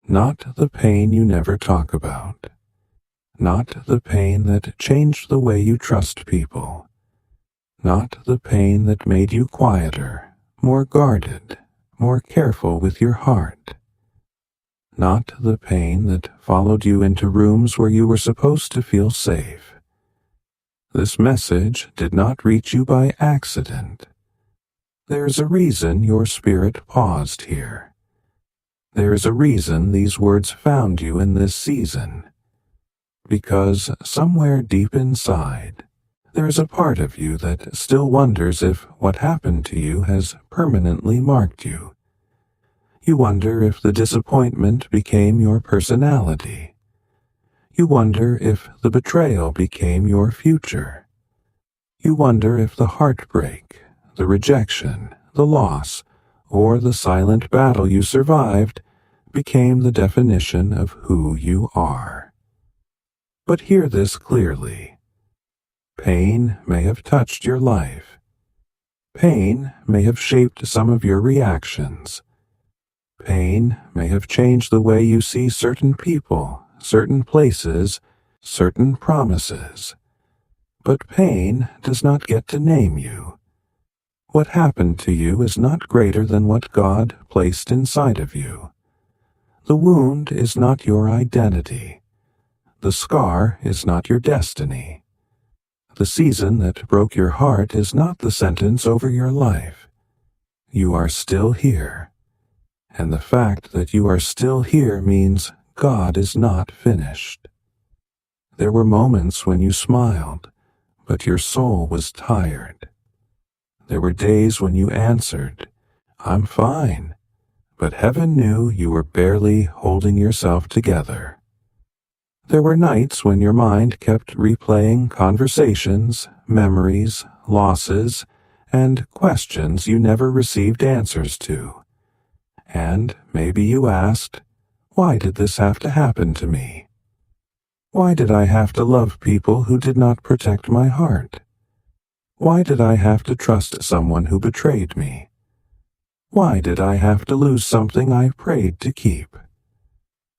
Not the pain you never talk about. Not the pain that changed the way you trust people. Not the pain that made you quieter, more guarded, more careful with your heart. Not the pain that followed you into rooms where you were supposed to feel safe. This message did not reach you by accident. There's a reason your spirit paused here. There's a reason these words found you in this season. Because somewhere deep inside, there's a part of you that still wonders if what happened to you has permanently marked you. You wonder if the disappointment became your personality. You wonder if the betrayal became your future. You wonder if the heartbreak, the rejection, the loss, or the silent battle you survived became the definition of who you are. But hear this clearly. Pain may have touched your life. Pain may have shaped some of your reactions. Pain may have changed the way you see certain people, certain places, certain promises. But pain does not get to name you. What happened to you is not greater than what God placed inside of you. The wound is not your identity. The scar is not your destiny. The season that broke your heart is not the sentence over your life. You are still here. And the fact that you are still here means God is not finished. There were moments when you smiled, but your soul was tired. There were days when you answered, "I'm fine," but heaven knew you were barely holding yourself together. There were nights when your mind kept replaying conversations, memories, losses, and questions you never received answers to. And maybe you asked, why did this have to happen to me? Why did I have to love people who did not protect my heart? Why did I have to trust someone who betrayed me? Why did I have to lose something I prayed to keep?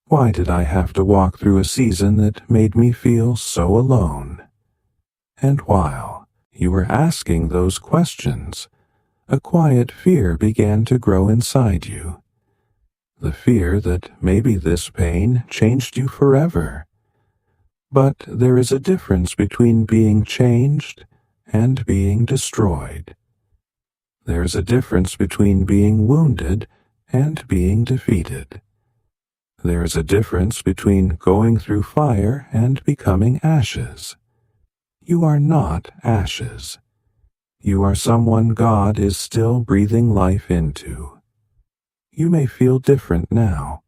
Why did I have to walk through a season that made me feel so alone? And while you were asking those questions, a quiet fear began to grow inside you. The fear that maybe this pain changed you forever. But there is a difference between being changed and being destroyed. There is a difference between being wounded and being defeated. There is a difference between going through fire and becoming ashes. You are not ashes. You are someone God is still breathing life into. You may feel different now.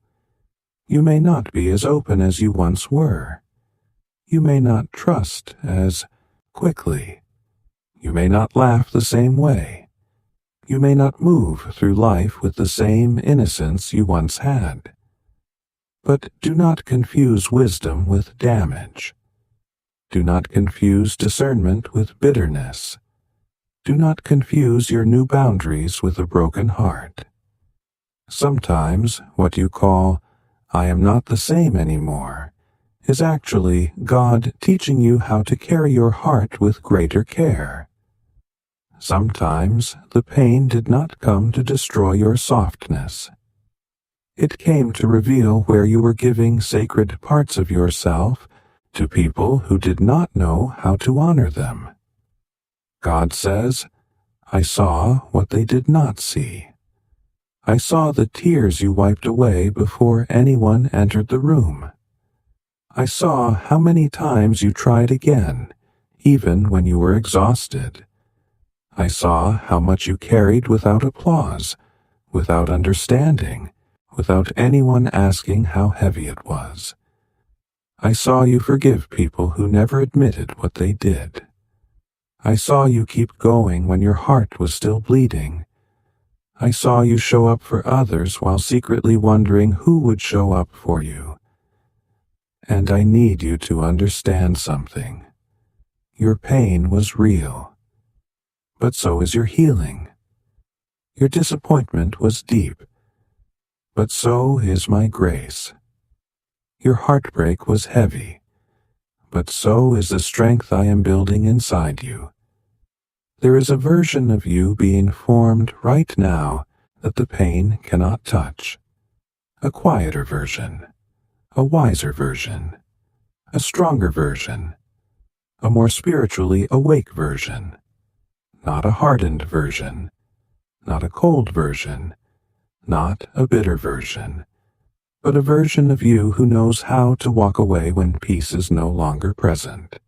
You may not be as open as you once were. You may not trust as quickly. You may not laugh the same way. You may not move through life with the same innocence you once had. But do not confuse wisdom with damage. Do not confuse discernment with bitterness. Do not confuse your new boundaries with a broken heart. Sometimes what you call, "I am not the same anymore," is actually God teaching you how to carry your heart with greater care. Sometimes the pain did not come to destroy your softness. It came to reveal where you were giving sacred parts of yourself to people who did not know how to honor them. God says, "I saw what they did not see. I saw the tears you wiped away before anyone entered the room. I saw how many times you tried again, even when you were exhausted. I saw how much you carried without applause, without understanding, without anyone asking how heavy it was. I saw you forgive people who never admitted what they did. I saw you keep going when your heart was still bleeding. I saw you show up for others while secretly wondering who would show up for you. And I need you to understand something. Your pain was real, but so is your healing. Your disappointment was deep, but so is my grace. Your heartbreak was heavy, but so is the strength I am building inside you. There is a version of you being formed right now that the pain cannot touch. A quieter version, a wiser version, a stronger version, a more spiritually awake version. Not a hardened version, not a cold version, not a bitter version, but a version of you who knows how to walk away when peace is no longer present.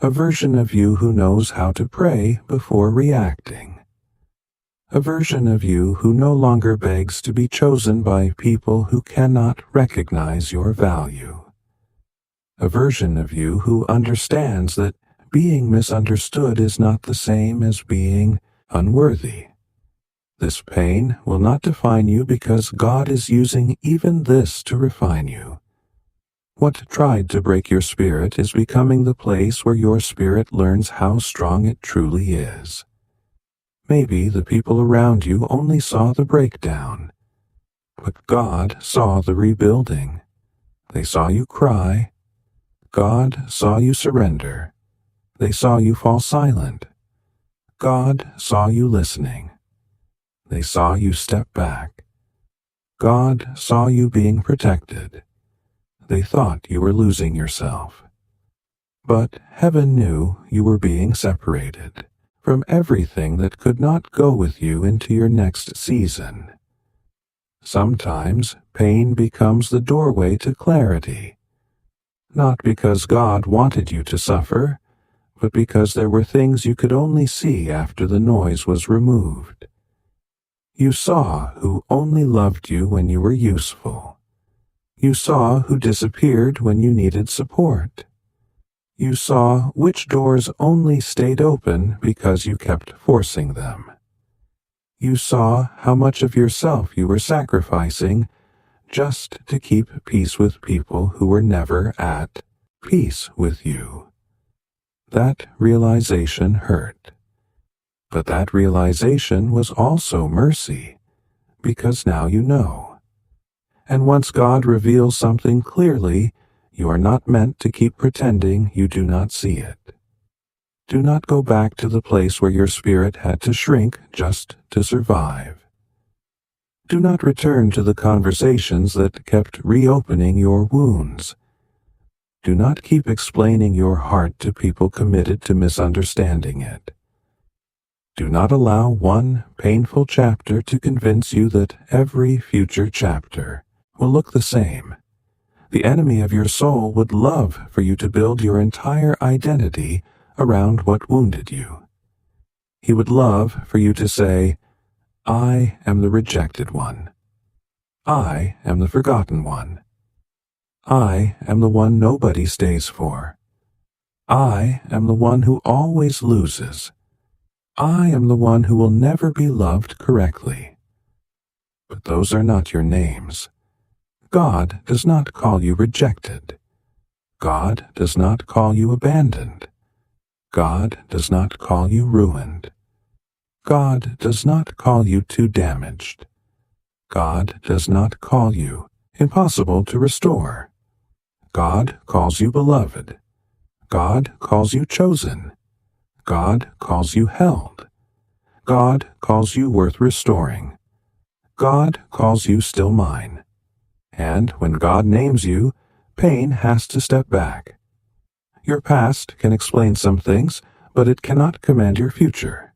A version of you who knows how to pray before reacting. A version of you who no longer begs to be chosen by people who cannot recognize your value. A version of you who understands that being misunderstood is not the same as being unworthy. This pain will not define you because God is using even this to refine you. What tried to break your spirit is becoming the place where your spirit learns how strong it truly is. Maybe the people around you only saw the breakdown, but God saw the rebuilding. They saw you cry. God saw you surrender. They saw you fall silent. God saw you listening. They saw you step back. God saw you being protected. They thought you were losing yourself. But heaven knew you were being separated from everything that could not go with you into your next season. Sometimes pain becomes the doorway to clarity, not because God wanted you to suffer, but because there were things you could only see after the noise was removed. You saw who only loved you when you were useful. You saw who disappeared when you needed support. You saw which doors only stayed open because you kept forcing them. You saw how much of yourself you were sacrificing just to keep peace with people who were never at peace with you. That realization hurt. But that realization was also mercy, because now you know. And once God reveals something clearly, you are not meant to keep pretending you do not see it. Do not go back to the place where your spirit had to shrink just to survive. Do not return to the conversations that kept reopening your wounds. Do not keep explaining your heart to people committed to misunderstanding it. Do not allow one painful chapter to convince you that every future chapter will look the same. The enemy of your soul would love for you to build your entire identity around what wounded you. He would love for you to say, I am the rejected one. I am the forgotten one. I am the one nobody stays for. I am the one who always loses. I am the one who will never be loved correctly. But those are not your names. God does not call you rejected. God does not call you abandoned. God does not call you ruined. God does not call you too damaged. God does not call you impossible to restore. God calls you beloved. God calls you chosen. God calls you held. God calls you worth restoring. God calls you still mine. And when God names you, pain has to step back. Your past can explain some things, but it cannot command your future.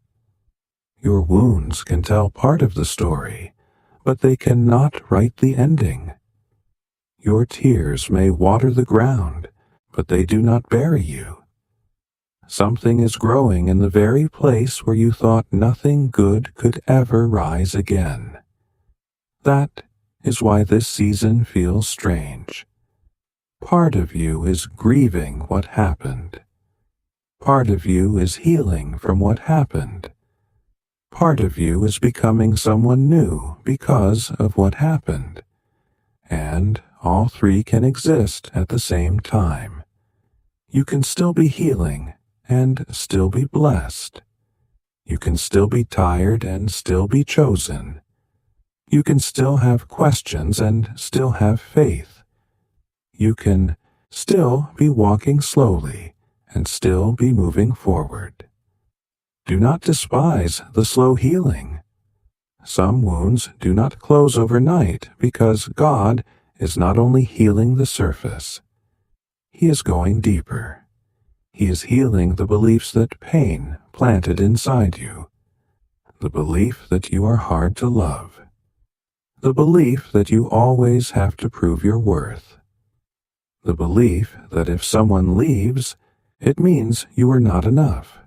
Your wounds can tell part of the story, but they cannot write the ending. Your tears may water the ground, but they do not bury you. Something is growing in the very place where you thought nothing good could ever rise again. That is why this season feels strange. Part of you is grieving what happened. Part of you is healing from what happened. Part of you is becoming someone new because of what happened. And all three can exist at the same time. You can still be healing and still be blessed. You can still be tired and still be chosen. You can still have questions and still have faith. You can still be walking slowly and still be moving forward. Do not despise the slow healing. Some wounds do not close overnight because God is not only healing the surface. He is going deeper. He is healing the beliefs that pain planted inside you. The belief that you are hard to love. The belief that you always have to prove your worth. The belief that if someone leaves, it means you are not enough.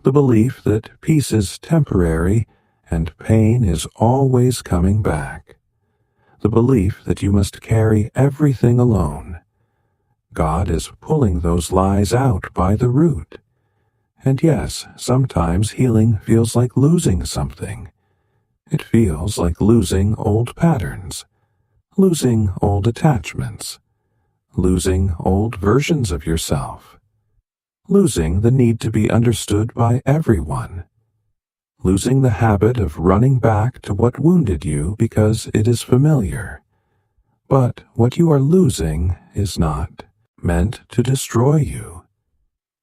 The belief that peace is temporary and pain is always coming back. The belief that you must carry everything alone. God is pulling those lies out by the root. And yes, sometimes healing feels like losing something. It feels like losing old patterns, losing old attachments, losing old versions of yourself, losing the need to be understood by everyone, losing the habit of running back to what wounded you because it is familiar. But what you are losing is not meant to destroy you.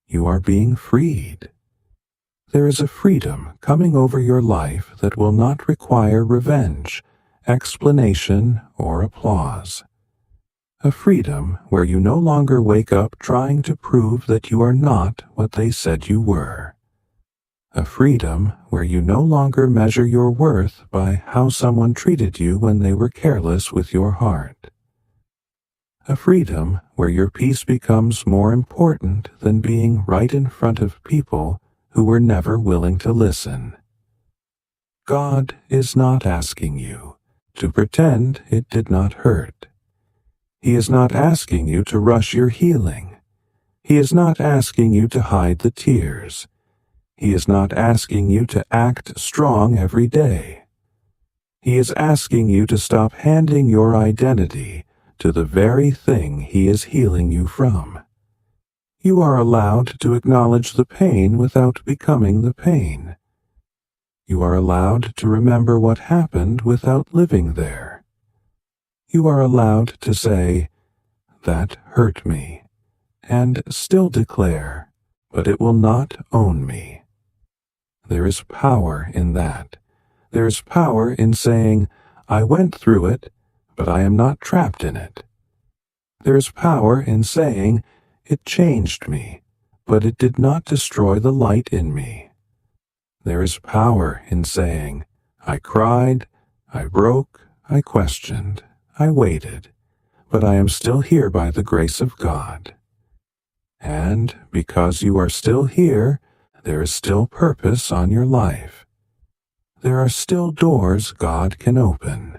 You are being freed. There is a freedom coming over your life that will not require revenge, explanation, or applause. A freedom where you no longer wake up trying to prove that you are not what they said you were. A freedom where you no longer measure your worth by how someone treated you when they were careless with your heart. A freedom where your peace becomes more important than being right in front of people who were never willing to listen. God is not asking you to pretend it did not hurt. He is not asking you to rush your healing. He is not asking you to hide the tears. He is not asking you to act strong every day. He is asking you to stop handing your identity to the very thing He is healing you from. You are allowed to acknowledge the pain without becoming the pain. You are allowed to remember what happened without living there. You are allowed to say, "That hurt me," and still declare, "But it will not own me." There is power in that. There is power in saying, "I went through it, but I am not trapped in it." There is power in saying, "It changed me, but it did not destroy the light in me." There is power in saying, "I cried, I broke, I questioned, I waited, but I am still here by the grace of God." And because you are still here, there is still purpose on your life. There are still doors God can open.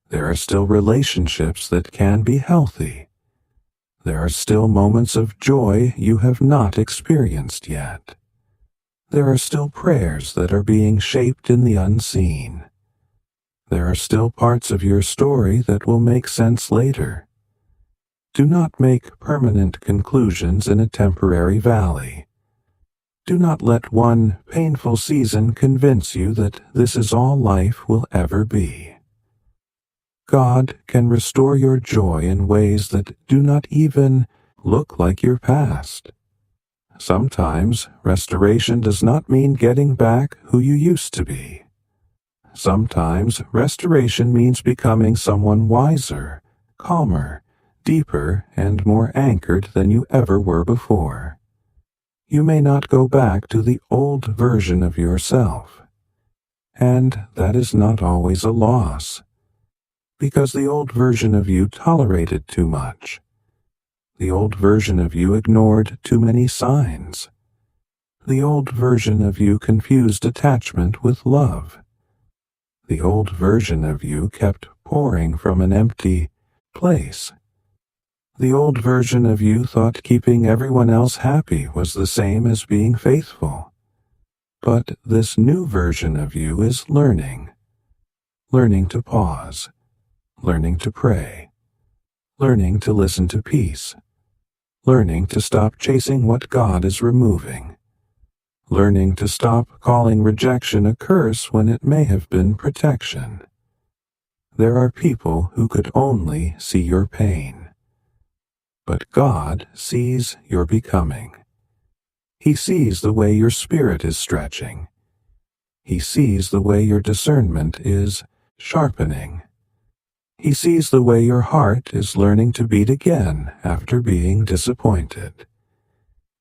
There are still relationships that can be healthy. There are still moments of joy you have not experienced yet. There are still prayers that are being shaped in the unseen. There are still parts of your story that will make sense later. Do not make permanent conclusions in a temporary valley. Do not let one painful season convince you that this is all life will ever be. God can restore your joy in ways that do not even look like your past. Sometimes restoration does not mean getting back who you used to be. Sometimes restoration means becoming someone wiser, calmer, deeper, and more anchored than you ever were before. You may not go back to the old version of yourself. And that is not always a loss, because the old version of you tolerated too much. The old version of you ignored too many signs. The old version of you confused attachment with love. The old version of you kept pouring from an empty place. The old version of you thought keeping everyone else happy was the same as being faithful. But this new version of you is learning to pause, learning to pray, learning to listen to peace, learning to stop chasing what God is removing, learning to stop calling rejection a curse when it may have been protection, There are people who could only see your pain. But God sees your becoming. He sees the way your spirit is stretching. He sees the way your discernment is sharpening. He sees the way your heart is learning to beat again after being disappointed.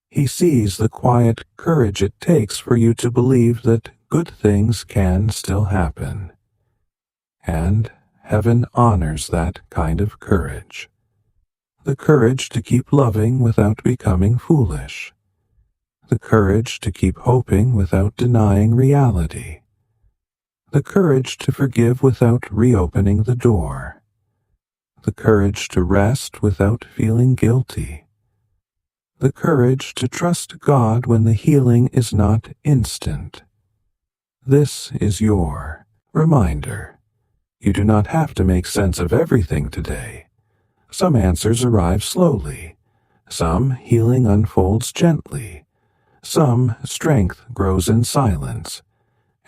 He sees the quiet courage it takes for you to believe that good things can still happen. And heaven honors that kind of courage. The courage to keep loving without becoming foolish. The courage to keep hoping without denying reality. The courage to forgive without reopening the door. The courage to rest without feeling guilty. The courage to trust God when the healing is not instant. This is your reminder. You do not have to make sense of everything today. Some answers arrive slowly. Some healing unfolds gently. Some strength grows in silence.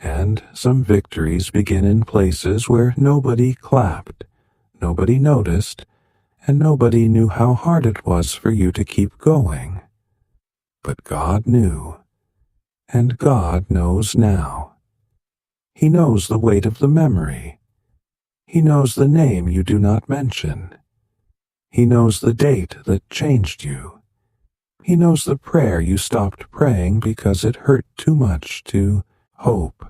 And some victories begin in places where nobody clapped, nobody noticed, and nobody knew how hard it was for you to keep going. But God knew, and God knows now. He knows the weight of the memory. He knows the name you do not mention. He knows the date that changed you. He knows the prayer you stopped praying because it hurt too much to hope.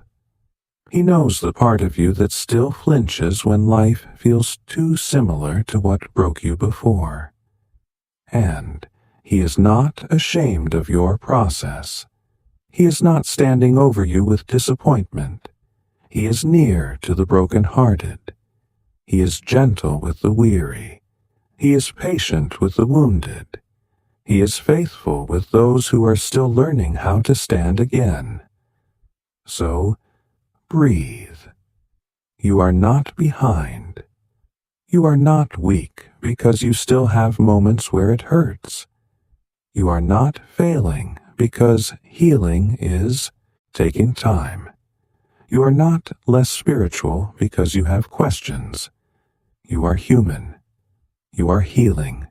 He knows the part of you that still flinches when life feels too similar to what broke you before. And He is not ashamed of your process. He is not standing over you with disappointment. He is near to the broken-hearted. He is gentle with the weary. He is patient with the wounded. He is faithful with those who are still learning how to stand again. So, breathe. You are not behind. You are not weak because you still have moments where it hurts. You are not failing because healing is taking time. You are not less spiritual because you have questions. You are human. You are healing.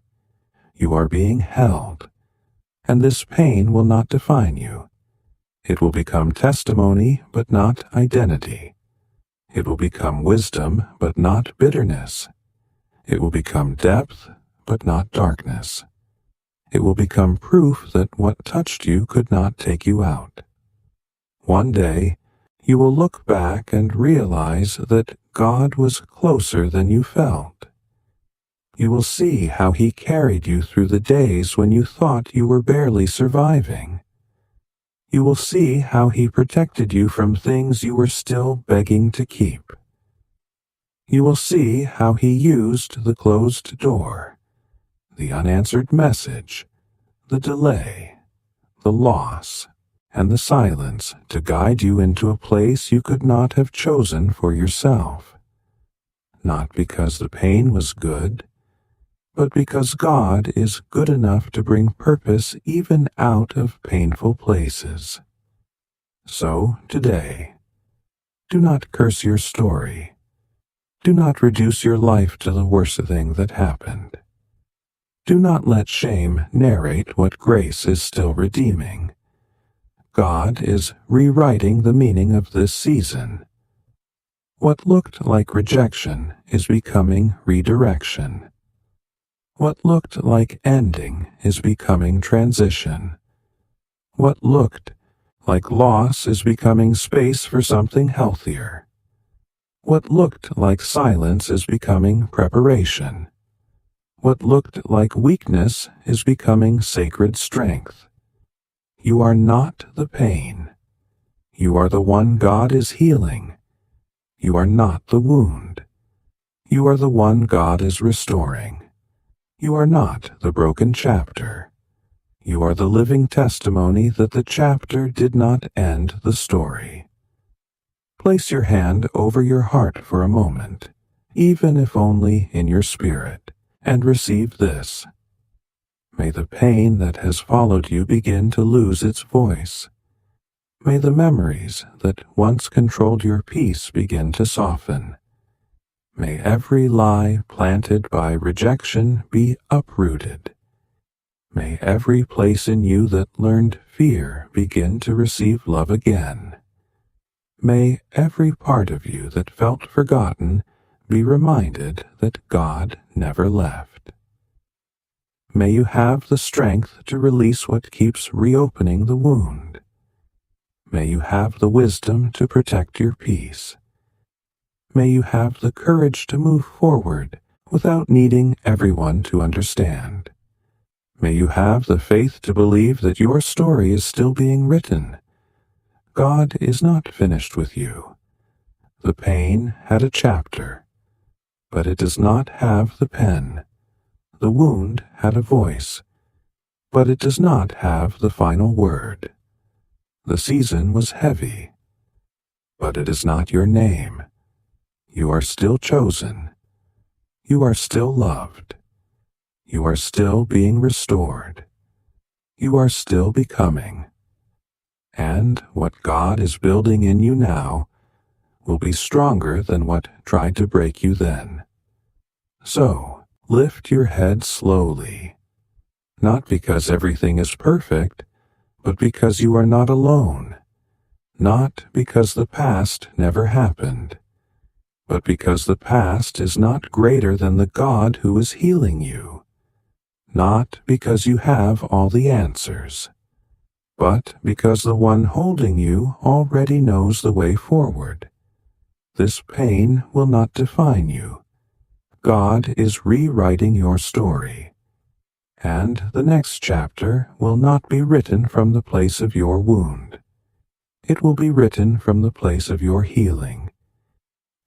You are being held. And this pain will not define you. It will become testimony, but not identity. It will become wisdom, but not bitterness. It will become depth, but not darkness. It will become proof that what touched you could not take you out. One day, you will look back and realize that God was closer than you felt. You will see how He carried you through the days when you thought you were barely surviving. You will see how He protected you from things you were still begging to keep. You will see how He used the closed door, the unanswered message, the delay, the loss, and the silence to guide you into a place you could not have chosen for yourself. Not because the pain was good, but because God is good enough to bring purpose even out of painful places. So, today, do not curse your story. Do not reduce your life to the worst thing that happened. Do not let shame narrate what grace is still redeeming. God is rewriting the meaning of this season. What looked like rejection is becoming redirection. What looked like ending is becoming transition. What looked like loss is becoming space for something healthier. What looked like silence is becoming preparation. What looked like weakness is becoming sacred strength. You are not the pain. You are the one God is healing. You are not the wound. You are the one God is restoring. You are not the broken chapter. You are the living testimony that the chapter did not end the story. Place your hand over your heart for a moment, even if only in your spirit, and receive this. May the pain that has followed you begin to lose its voice. May the memories that once controlled your peace begin to soften. May every lie planted by rejection be uprooted. May every place in you that learned fear begin to receive love again. May every part of you that felt forgotten be reminded that God never left. May you have the strength to release what keeps reopening the wound. May you have the wisdom to protect your peace. May you have the courage to move forward without needing everyone to understand. May you have the faith to believe that your story is still being written. God is not finished with you. The pain had a chapter, but it does not have the pen. The wound had a voice, but it does not have the final word. The season was heavy, but it is not your name. You are still chosen. You are still loved. You are still being restored. You are still becoming. And what God is building in you now will be stronger than what tried to break you then. So, lift your head slowly, not because everything is perfect, but because you are not alone, not because the past never happened, but because the past is not greater than the God who is healing you, not because you have all the answers, but because the one holding you already knows the way forward. This pain will not define you. God is rewriting your story, and the next chapter will not be written from the place of your wound. It will be written from the place of your healing.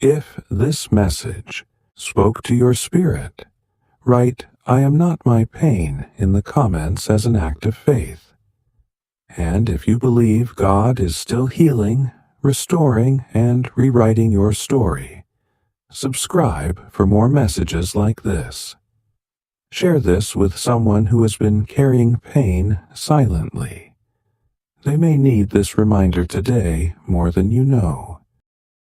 If this message spoke to your spirit, write "I am not my pain" in the comments as an act of faith. And if you believe God is still healing, restoring, and rewriting your story, subscribe for more messages like this. Share this with someone who has been carrying pain silently. They may need this reminder today more than you know.